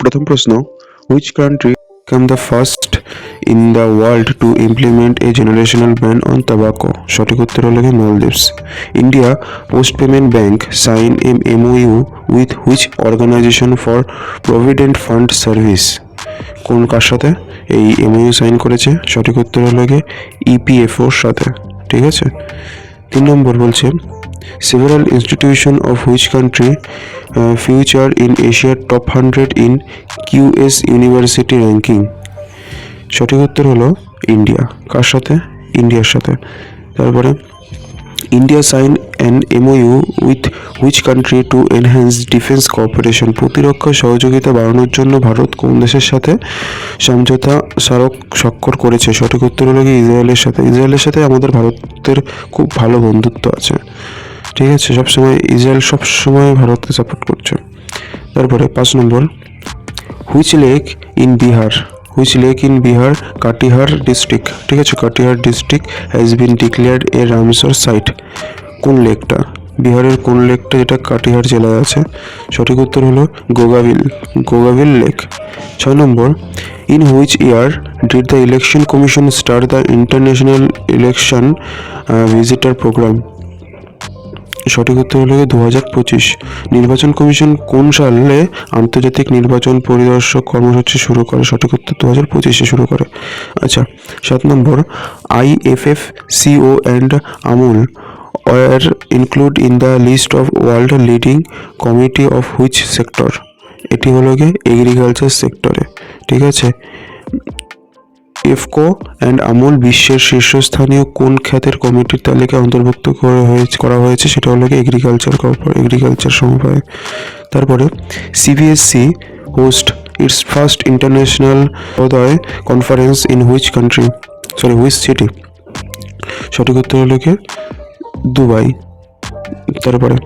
প্রথম প্রশ্ন, which country became the first in the world to implement a generational ban on tobacco? সঠিক উত্তর হলো কি Maldives. India Post Payment Bank sign an MOU with which organization for provident fund service? কোন কার সাথে এই MOU sign করেছে? সঠিক উত্তর হলো কি EPFOর সাথে। ঠিক আছে। 3 নম্বর বলছে, several institutions of which country feature in Asia top 100 in QS University ranking? সঠিক উত্তর হলো ইন্ডিয়া। কার সাথে? ইন্ডিয়ার সাথে। তারপরে, India sign an MOU with which country to enhance defence cooperation? প্রতিরক্ষা সহযোগিতা বাড়ানোর জন্য ভারত কোন দেশের সাথে সমঝোতা স্বাক্ষর করেছে? সঠিক উত্তর হলো কি ইসরায়েলের সাথে। ইসরায়েলের সাথে আমাদের ভারতের খুব ভালো বন্ধুত্ব আছে। ঠিক আছে, সবসময় ইসরায়েল সবসময় ভারতকে সাপোর্ট করছে। তারপরে 5 নম্বর, which lake in Bihar Katihar district, ঠিক আছে, Katihar district has been declared a Ramsar site? কোন লেকটা? বিহারের কোন লেকটা যেটা কাটিহার জেলায় আছে? সঠিক উত্তর হলো গোগাভিল লেক। 6 নম্বর, in which year did the election commission start the international election visitor programme? সঠিক উত্তর হলো 2025। নির্বাচন কমিশন কোন সালে আন্তর্জাতিক নির্বাচন পরিদর্শক কর্মসূচি শুরু করে? সঠিক উত্তর 2025-এ শুরু করে। আচ্ছা, 7 নম্বর, IFFCO and Amul were included in the list of world leading committee of which sector? এটি হলো গিয়ে এগ্রিকালচার সেক্টরে। ঠিক আছে। ইফকো অ্যান্ড আমুল বিশ্বের শীর্ষস্থানীয় কোন খাতের কমিটির তালিকায় অন্তর্ভুক্ত করা হয়েছে? সেটা হলো এগ্রিকালচার সমবায়। তারপরে, CBSC host its first international conference in which city? সঠিক উত্তর হলো কি দুবাই। তারপরে,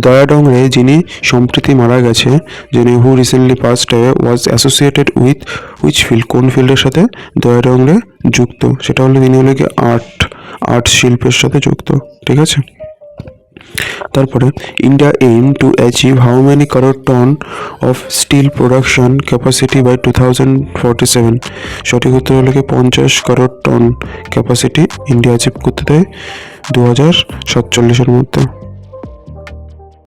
দয়া ডংরে যিনি সম্প্রতি মারা গেছে, যিনি হু recently passed away was associated with which field? কোন ফিল্ডের সাথে দয়া ডংরে যুক্ত? সেটা হলো তিনি হলো কি আর্ট শিল্পের সাথে যুক্ত। ঠিক আছে। তারপরে, India aim to achieve how many crore ton of steel production capacity by 2047? সঠিক উত্তর হলো কি 50 crore ton capacity India achieve করতে দেয় 2047-এর মধ্যে।